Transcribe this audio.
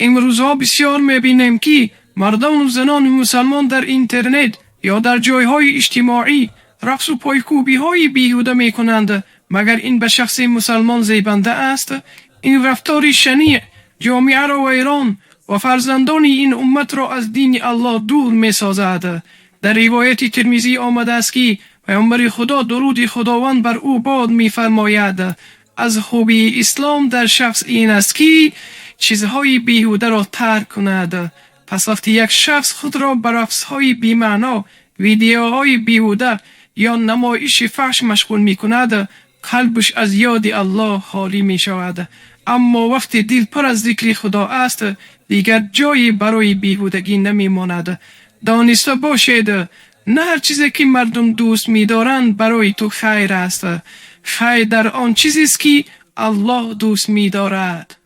این روزها بسیار میبینیم که مردان و زنان مسلمان در اینترنت یا در جایهای اجتماعی رقص و پایکوبی های بیهوده می کنند. مگر این به شخص مسلمان زیبنده است؟ این رفتار شنیع جامعه را ویران و فرزندان این امت را از دین الله دور می سازد. در روایت ترمذی آمده است که پیامبر خدا درود خداوند بر او باد می فرماید از خوبی اسلام در شخص این است که چیزهای بیهوده را ترک کند. پس وقتی یک شخص خود را بر رقصهای بی‌معنا، ویدیوهای بیهوده یا نمایش فحش مشغول می کند، قلبش از یاد الله خالی می شود. اما وقتی دل پر از ذکر خدا است، دیگر جایی برای بیهودگی نمی ماند. دانسته باشید نه هر چیزی که مردم دوست می دارند برای تو خیر است. خیر در آن چیزی است که الله دوست می دارد.